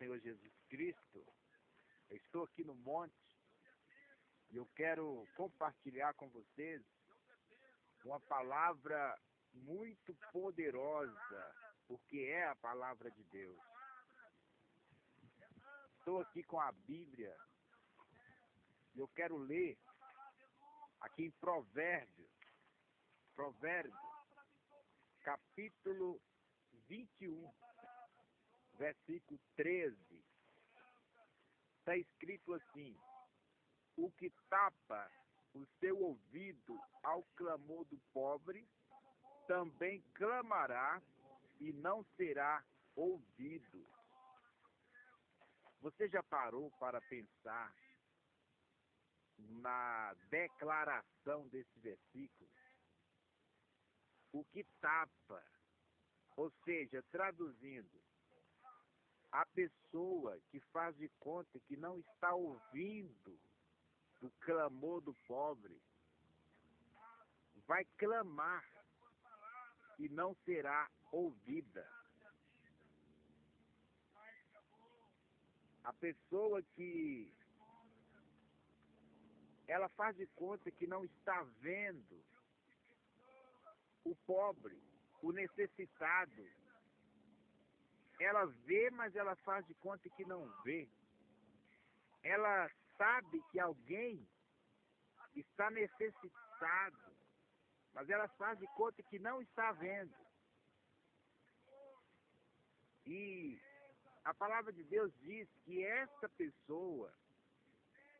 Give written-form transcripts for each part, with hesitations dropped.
Senhor Jesus Cristo. Eu estou aqui no monte e eu quero compartilhar com vocês uma palavra muito poderosa, porque é a palavra de Deus. Estou aqui com a Bíblia e eu quero ler aqui em Provérbios, capítulo 21, versículo 13. Está escrito assim: o que tapa o seu ouvido ao clamor do pobre, também clamará e não será ouvido. Você já parou para pensar na declaração desse versículo? O que tapa, ou seja, traduzindo, a pessoa que faz de conta que não está ouvindo o clamor do pobre, vai clamar e não será ouvida. A pessoa que ela faz de conta que não está vendo o pobre, o necessitado. Ela vê, mas ela faz de conta que não vê. Ela sabe que alguém está necessitado, mas ela faz de conta que não está vendo. E a palavra de Deus diz que essa pessoa,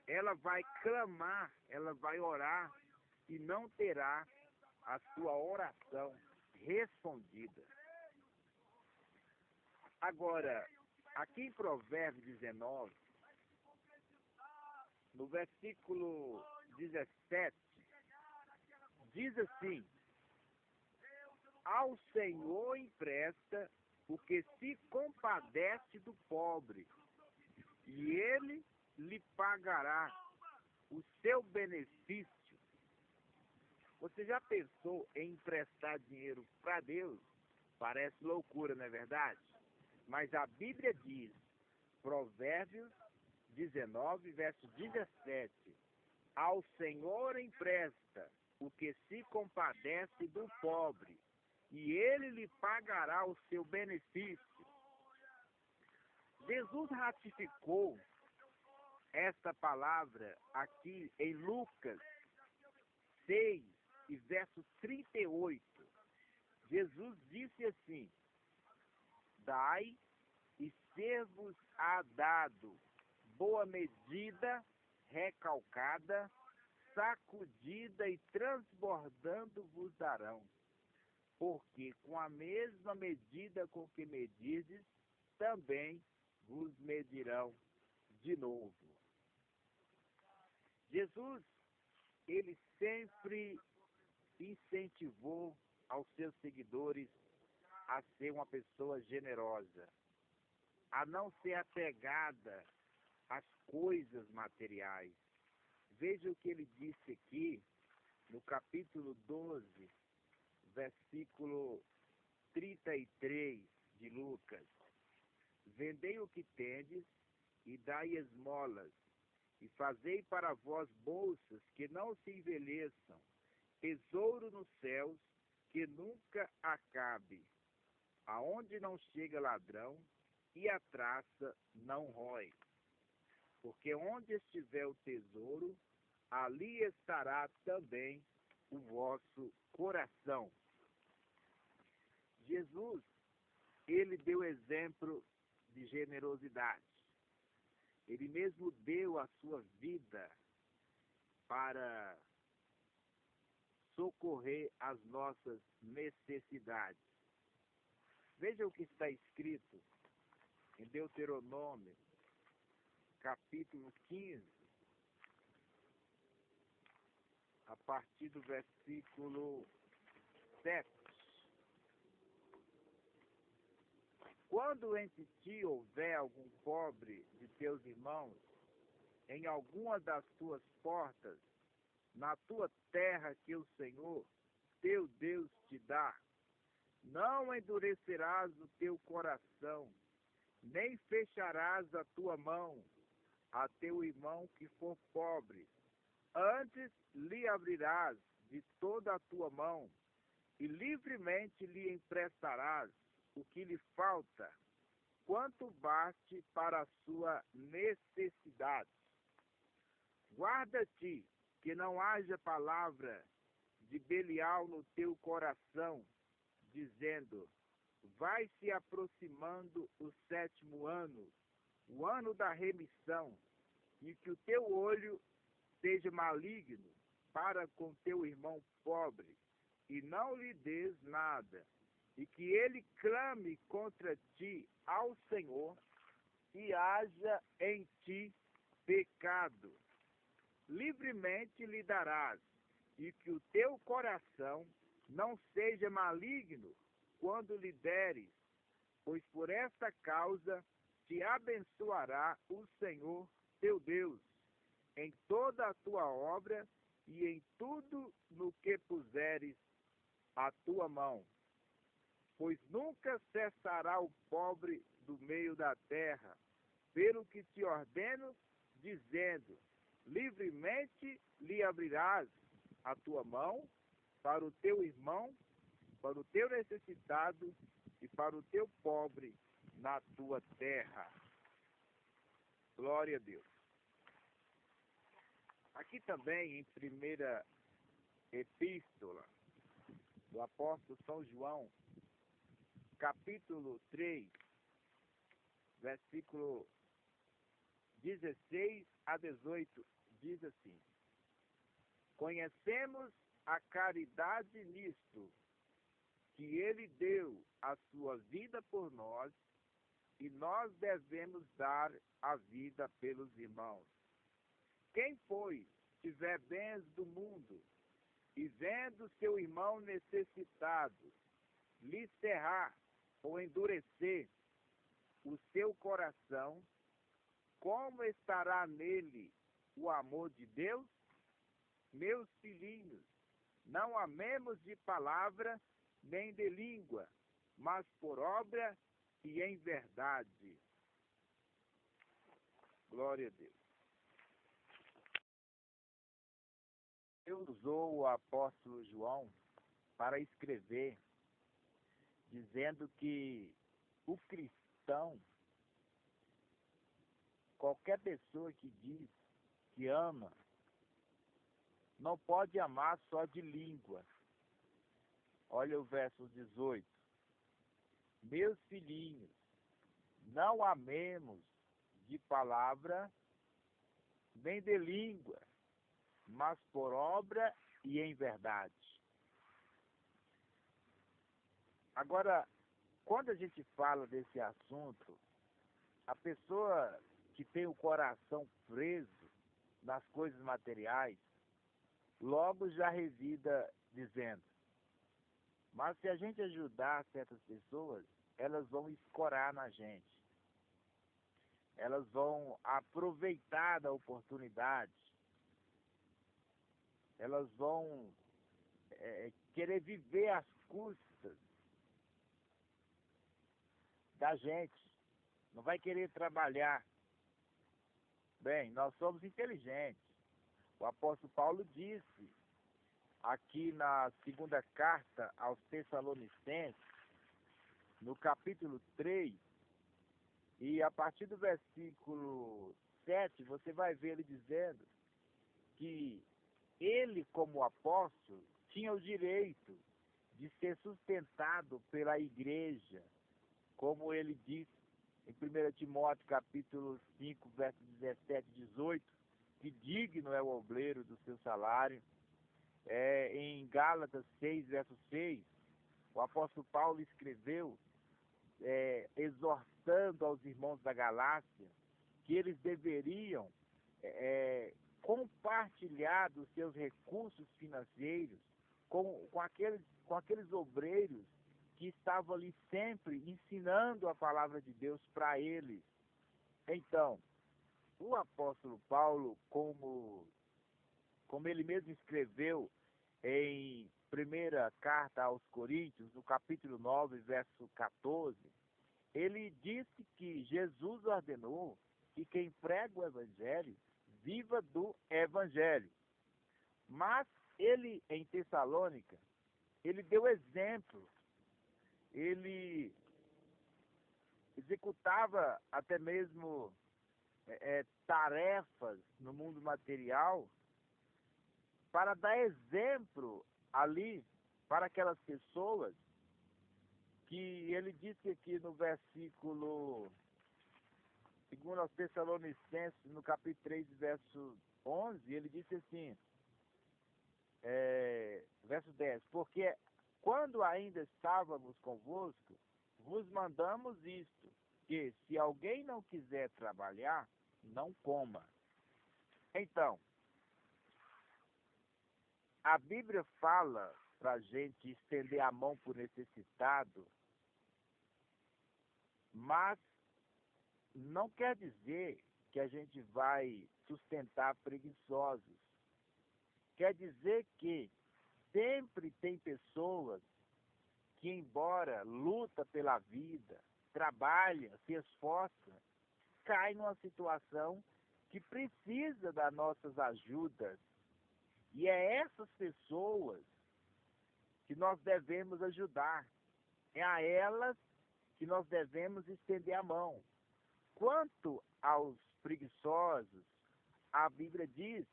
ela vai clamar, ela vai orar e não terá a sua oração respondida. Agora, aqui em Provérbios 19, no versículo 17, diz assim: ao Senhor empresta, porque se compadece do pobre, e ele lhe pagará o seu benefício. Você já pensou em emprestar dinheiro para Deus? Parece loucura, não é verdade? Mas a Bíblia diz, Provérbios 19, verso 17, ao Senhor empresta o que se compadece do pobre, e ele lhe pagará o seu benefício. Jesus ratificou esta palavra aqui em Lucas 6 e verso 38. Jesus disse assim: dai e ser-vos-á dado, boa medida, recalcada, sacudida e transbordando vos darão. Porque com a mesma medida com que medirdes, também vos medirão de novo. Jesus, ele sempre incentivou aos seus seguidores a ser uma pessoa generosa, a não ser apegada às coisas materiais. Veja o que ele disse aqui no capítulo 12, versículo 33 de Lucas: vendei o que tendes e dai esmolas, e fazei para vós bolsas que não se envelheçam, tesouro nos céus que nunca acabe, aonde não chega ladrão e a traça não rói. Porque onde estiver o tesouro, ali estará também o vosso coração. Jesus, ele deu exemplo de generosidade. Ele mesmo deu a sua vida para socorrer as nossas necessidades. Veja o que está escrito em Deuteronômio, capítulo 15, a partir do versículo 7. Quando entre ti houver algum pobre de teus irmãos, em alguma das tuas portas, na tua terra que o Senhor, teu Deus, te dá, não endurecerás o teu coração, nem fecharás a tua mão a teu irmão que for pobre. Antes lhe abrirás de toda a tua mão, e livremente lhe emprestarás o que lhe falta, quanto baste para a sua necessidade. Guarda-te que não haja palavra de Belial no teu coração, dizendo: vai se aproximando o 7º ano, o ano da remissão, e que o teu olho seja maligno para com teu irmão pobre, e não lhe des nada, e que ele clame contra ti ao Senhor, e haja em ti pecado. Livremente lhe darás, e que o teu coração não seja maligno quando lhe deres, pois por esta causa te abençoará o Senhor teu Deus em toda a tua obra e em tudo no que puseres a tua mão. Pois nunca cessará o pobre do meio da terra, pelo que te ordeno, dizendo: livremente lhe abrirás a tua mão para o teu irmão, para o teu necessitado e para o teu pobre na tua terra. Glória a Deus. Aqui também, em primeira epístola do apóstolo São João, capítulo 3, versículo 16 a 18, diz assim: conhecemos a caridade nisto, que ele deu a sua vida por nós, e nós devemos dar a vida pelos irmãos. Quem, pois, tiver bens do mundo, e vendo seu irmão necessitado, lhe cerrar ou endurecer o seu coração, como estará nele o amor de Deus? Meus filhinhos, não amemos de palavra nem de língua, mas por obra e em verdade. Glória a Deus. Deus usou o apóstolo João para escrever, dizendo que o cristão, qualquer pessoa que diz que ama, não pode amar só de língua. Olha o verso 18. Meus filhinhos, não amemos de palavra nem de língua, mas por obra e em verdade. Agora, quando a gente fala desse assunto, a pessoa que tem o coração preso nas coisas materiais, logo já revida dizendo: mas se a gente ajudar certas pessoas, elas vão escorar na gente. Elas vão aproveitar da oportunidade. Elas vão querer viver às custas da gente. Não vai querer trabalhar. Bem, nós somos inteligentes. O apóstolo Paulo disse, aqui na segunda carta aos Tessalonicenses, no capítulo 3, e a partir do versículo 7, você vai ver ele dizendo que ele, como apóstolo, tinha o direito de ser sustentado pela igreja, como ele diz em 1 Timóteo capítulo 5, versos 17 e 18, que digno é o obreiro do seu salário. Em Gálatas 6, verso 6, o apóstolo Paulo escreveu, exortando aos irmãos da Galácia, que eles deveriam compartilhar dos seus recursos financeiros com aqueles obreiros que estavam ali sempre ensinando a palavra de Deus para eles. Então, o apóstolo Paulo, como ele mesmo escreveu em primeira carta aos Coríntios, no capítulo 9, verso 14, ele disse que Jesus ordenou que quem prega o Evangelho viva do Evangelho. Mas ele, em Tessalônica, ele deu exemplo. Ele executava até mesmo tarefas no mundo material para dar exemplo ali para aquelas pessoas que ele disse aqui no versículo, segundo aos Tessalonicenses, no capítulo 3, verso 11, ele disse assim, verso 10, porque quando ainda estávamos convosco, vos mandamos isto, que se alguém não quiser trabalhar, não coma. Então, a Bíblia fala para a gente estender a mão por necessitado, mas não quer dizer que a gente vai sustentar preguiçosos. Quer dizer que sempre tem pessoas que, embora luta pela vida, trabalha, se esforça, cai numa situação que precisa das nossas ajudas. E é essas pessoas que nós devemos ajudar. É a elas que nós devemos estender a mão. Quanto aos preguiçosos, a Bíblia diz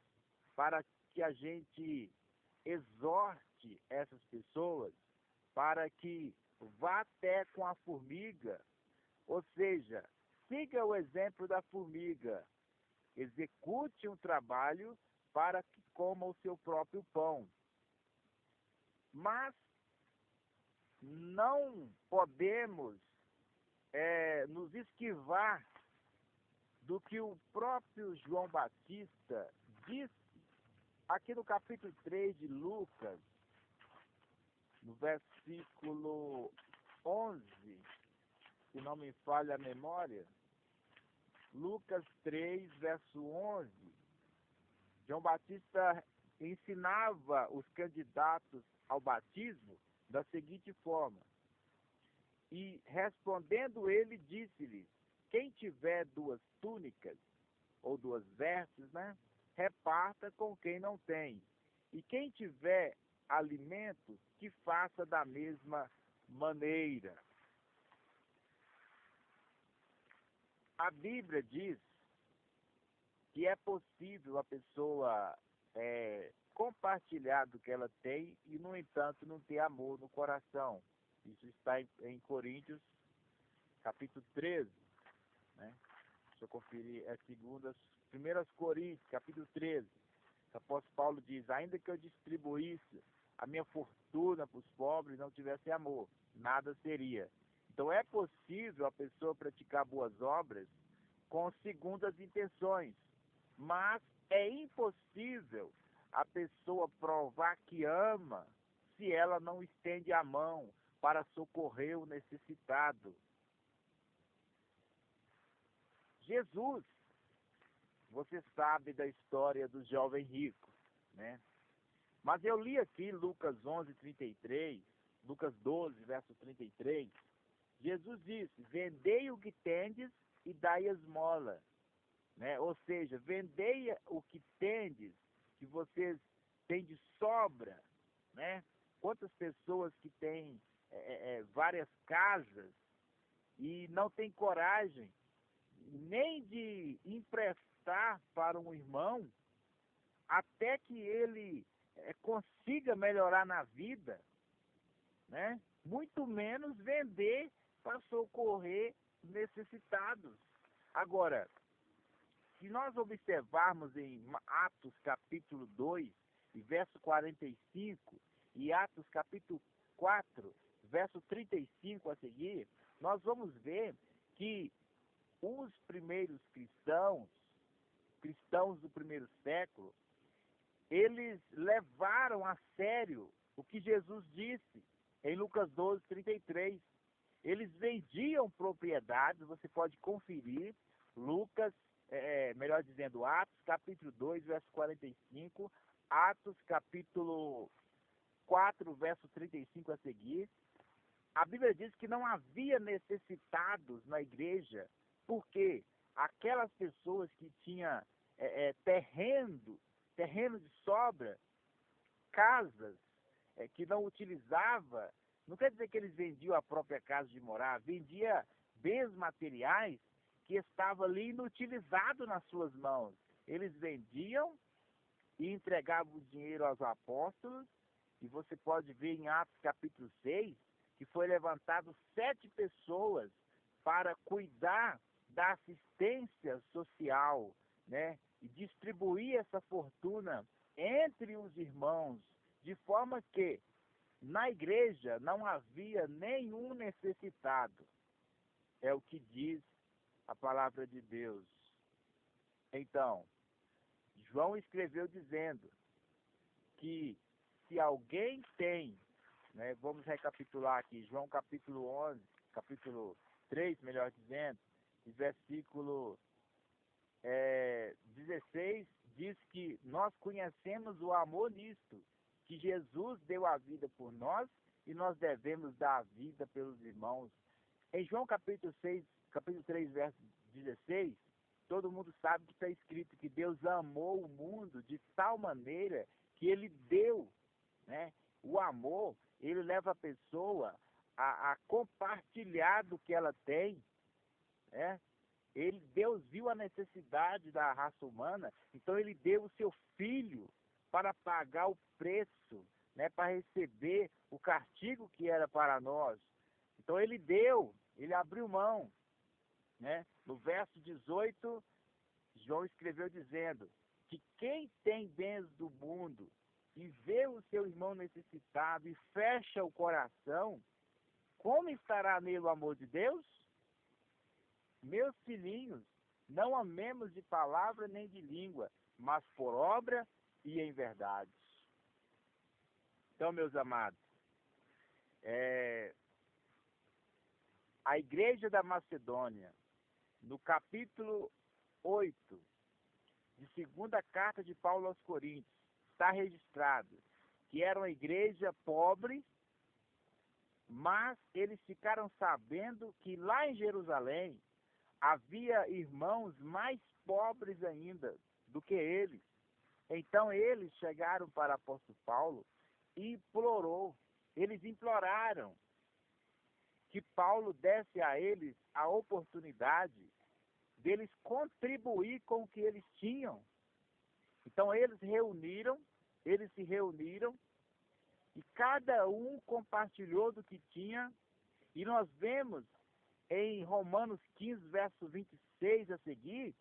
para que a gente exorte essas pessoas para que vá até com a formiga, ou seja, siga o exemplo da formiga, execute um trabalho para que coma o seu próprio pão. Mas não podemos nos esquivar do que o próprio João Batista disse aqui no capítulo 3 de Lucas, no versículo 11, se não me falha a memória, Lucas 3, verso 11, João Batista ensinava os candidatos ao batismo da seguinte forma, e respondendo ele, disse-lhes, quem tiver 2 túnicas, ou 2 vestes, reparta com quem não tem. E quem tiver alimentos, que faça da mesma maneira. A Bíblia diz que é possível a pessoa compartilhar do que ela tem e, no entanto, não ter amor no coração. Isso está em Coríntios, capítulo 13. Deixa eu conferir, é 1 Coríntios, capítulo 13. O apóstolo Paulo diz, ainda que eu distribuísse a minha fortuna para os pobres e não tivesse amor, nada seria. Então é possível a pessoa praticar boas obras com segundas intenções, mas é impossível a pessoa provar que ama se ela não estende a mão para socorrer o necessitado. Jesus, você sabe da história do jovem rico, Mas eu li aqui Lucas 11, 33, Lucas 12, verso 33, Jesus disse, vendei o que tendes e dai esmola, Ou seja, vendei o que tendes, que vocês têm de sobra, Quantas pessoas que têm várias casas e não têm coragem nem de emprestar para um irmão até que ele consiga melhorar na vida, Muito menos vender para socorrer necessitados. Agora, se nós observarmos em Atos capítulo 2, verso 45, e Atos capítulo 4, verso 35 a seguir, nós vamos ver que os primeiros cristãos do primeiro século, eles levaram a sério o que Jesus disse em Lucas 12, 33. Eles vendiam propriedades, você pode conferir, Lucas, melhor dizendo, Atos capítulo 2, verso 45, Atos capítulo 4, verso 35 a seguir. A Bíblia diz que não havia necessitados na igreja, porque aquelas pessoas que tinham terreno de sobra, casas que não utilizava, não quer dizer que eles vendiam a própria casa de morar, vendia bens materiais que estavam ali inutilizados nas suas mãos. Eles vendiam e entregavam o dinheiro aos apóstolos, e você pode ver em Atos capítulo 6, que foi levantado 7 pessoas para cuidar da assistência social, né? E distribuir essa fortuna entre os irmãos, de forma que na igreja não havia nenhum necessitado. É o que diz a palavra de Deus. Então, João escreveu dizendo que se alguém tem, né, vamos recapitular aqui, João capítulo 11, capítulo 3, melhor dizendo, e versículo 16, diz que nós conhecemos o amor nisto, que Jesus deu a vida por nós e nós devemos dar a vida pelos irmãos. Em João capítulo 6, capítulo 3, verso 16, todo mundo sabe que está escrito que Deus amou o mundo de tal maneira que ele deu, né? O amor, ele leva a pessoa a compartilhar do que ela tem, né? Deus viu a necessidade da raça humana, então ele deu o seu filho para pagar o preço, né? Para receber o castigo que era para nós. Então ele deu, ele abriu mão, né? No verso 18, João escreveu dizendo que quem tem bens do mundo e vê o seu irmão necessitado e fecha o coração, como estará nele o amor de Deus? Meus filhinhos, não amemos de palavra nem de língua, mas por obra e em verdade. Então, meus amados, a igreja da Macedônia, no capítulo 8, de segunda carta de Paulo aos Coríntios, está registrado que era uma igreja pobre, mas eles ficaram sabendo que lá em Jerusalém havia irmãos mais pobres ainda do que eles. Então eles chegaram para o apóstolo Paulo e eles imploraram que Paulo desse a eles a oportunidade deles contribuir com o que eles tinham. Então eles se reuniram e cada um compartilhou do que tinha, e nós vemos em Romanos 15, verso 26 a seguir,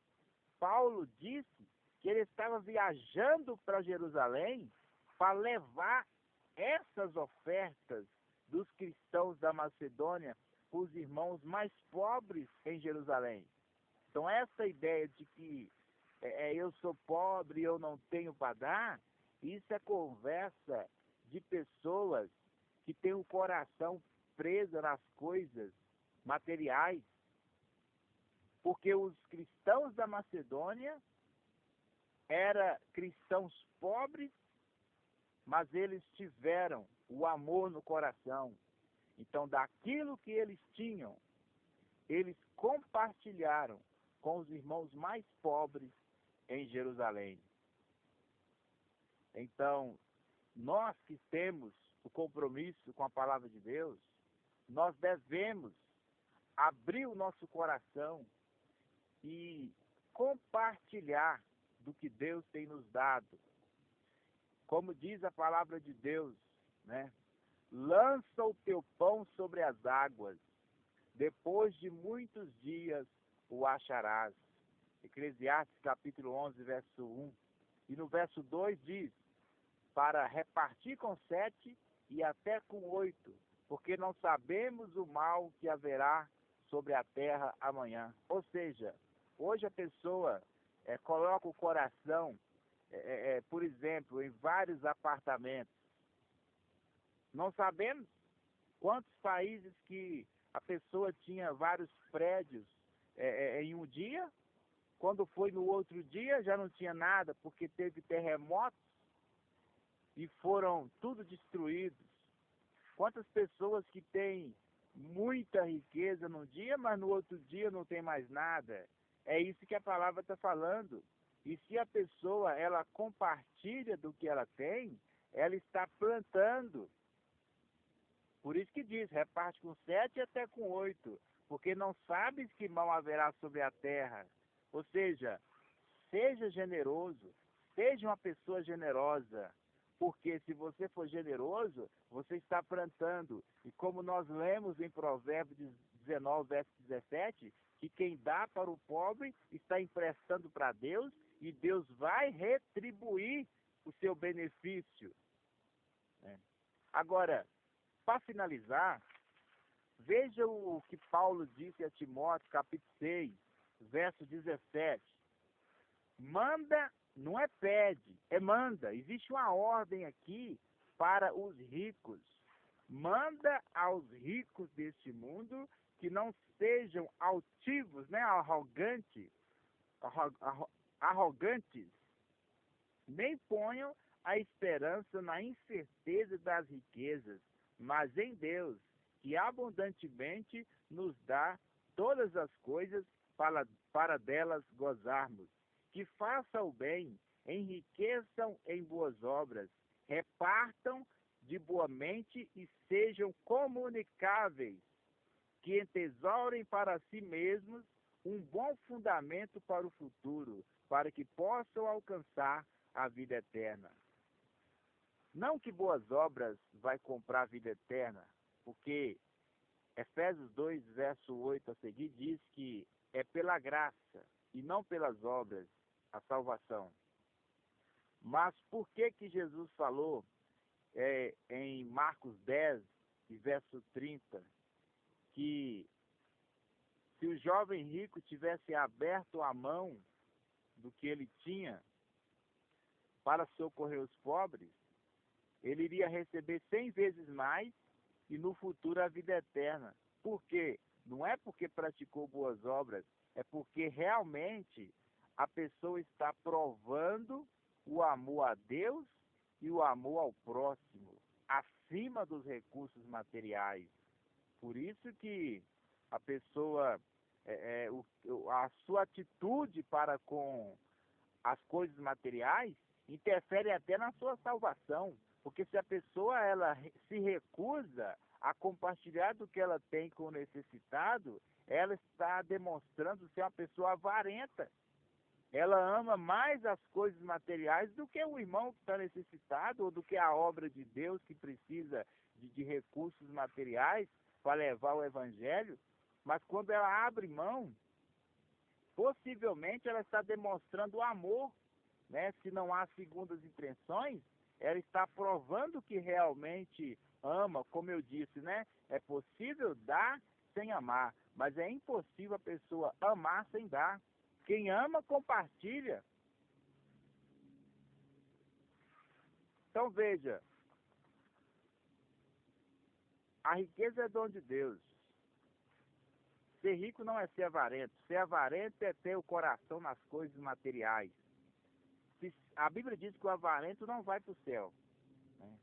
Paulo disse que ele estava viajando para Jerusalém para levar essas ofertas dos cristãos da Macedônia para os irmãos mais pobres em Jerusalém. Então essa ideia de que eu sou pobre e eu não tenho para dar, isso é conversa de pessoas que têm o coração preso nas coisas materiais. Porque os cristãos da Macedônia eram cristãos pobres, mas eles tiveram o amor no coração. Então, daquilo que eles tinham, eles compartilharam com os irmãos mais pobres em Jerusalém. Então, nós que temos o compromisso com a palavra de Deus, nós devemos abrir o nosso coração e compartilhar do que Deus tem nos dado. Como diz a palavra de Deus, né? Lança o teu pão sobre as águas, depois de muitos dias o acharás. Eclesiastes capítulo 11, verso 1. E no verso 2 diz, para repartir com 7 e até com 8, porque não sabemos o mal que haverá sobre a terra amanhã. Ou seja, hoje a pessoa coloca o coração, por exemplo, em vários apartamentos. Não sabemos quantos países que a pessoa tinha vários prédios em um dia, quando foi no outro dia já não tinha nada, porque teve terremotos e foram tudo destruídos. Quantas pessoas que têm muita riqueza num dia, mas no outro dia não tem mais nada. É isso que a palavra está falando. E se a pessoa, ela compartilha do que ela tem, ela está plantando. Por isso que diz, reparte com 7 e até com 8, porque não sabes que mal haverá sobre a terra. Ou seja, seja generoso, seja uma pessoa generosa, porque se você for generoso, você está plantando. E como nós lemos em Provérbios 19, verso 17, que quem dá para o pobre está emprestando para Deus e Deus vai retribuir o seu benefício. Agora, para finalizar, veja o que Paulo disse a Timóteo, capítulo 6, verso 17. Manda, não é pede, é manda. Existe uma ordem aqui para os ricos. Manda aos ricos deste mundo que não sejam altivos, né, arrogantes, nem ponham a esperança na incerteza das riquezas, mas em Deus, que abundantemente nos dá todas as coisas para delas gozarmos. Que façam o bem, enriqueçam em boas obras, repartam de boa mente e sejam comunicáveis, que entesourem para si mesmos um bom fundamento para o futuro, para que possam alcançar a vida eterna. Não que boas obras vai comprar a vida eterna, porque Efésios 2, verso 8 a seguir, diz que é pela graça e não pelas obras a salvação. Mas por que Jesus falou em Marcos 10, verso 30, que se o jovem rico tivesse aberto a mão do que ele tinha para socorrer os pobres, ele iria receber 100 vezes mais e no futuro a vida eterna. Por quê? Não é porque praticou boas obras, é porque realmente a pessoa está provando o amor a Deus e o amor ao próximo, acima dos recursos materiais. Por isso que a pessoa, a sua atitude para com as coisas materiais interfere até na sua salvação. Porque se a pessoa ela se recusa a compartilhar do que ela tem com o necessitado, ela está demonstrando ser uma pessoa avarenta. Ela ama mais as coisas materiais do que o irmão que está necessitado ou do que a obra de Deus que precisa de recursos materiais para levar o evangelho. Mas quando ela abre mão, possivelmente ela está demonstrando o amor, né? Se não há segundas intenções, ela está provando que realmente ama, como eu disse, né? É possível dar sem amar, mas é impossível a pessoa amar sem dar. Quem ama, compartilha. Então veja, a riqueza é dom de Deus. Ser rico não é ser avarento. Ser avarento é ter o coração nas coisas materiais. A Bíblia diz que o avarento não vai para o céu, né?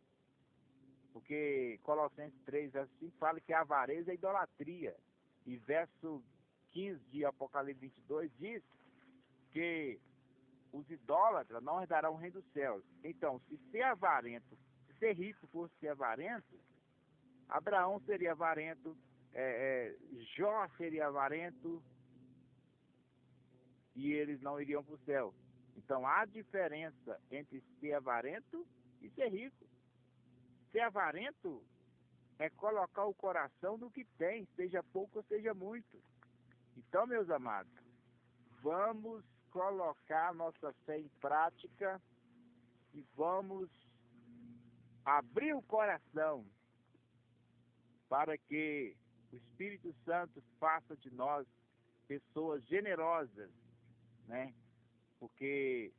Porque Colossenses 3, verso 5 fala que a avareza é idolatria. E verso 15 de Apocalipse 22 diz que os idólatras não herdarão o reino dos céus. Então, se ser avarento, se ser rico fosse ser avarento, Abraão seria avarento, Jó seria avarento, e eles não iriam para o céu. Então, há diferença entre ser avarento e ser rico. Ser avarento é colocar o coração no que tem, seja pouco ou seja muito. Então, meus amados, vamos colocar nossa fé em prática e vamos abrir o coração para que o Espírito Santo faça de nós pessoas generosas, né? Porque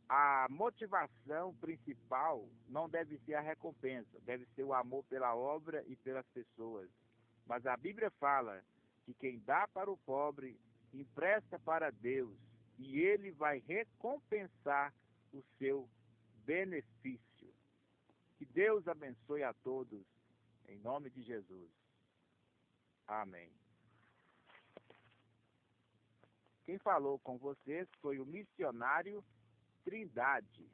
a motivação principal não deve ser a recompensa, deve ser o amor pela obra e pelas pessoas. Mas a Bíblia fala que quem dá para o pobre empresta para Deus e ele vai recompensar o seu benefício. Que Deus abençoe a todos, em nome de Jesus. Amém. Quem falou com vocês foi o missionário Trindade.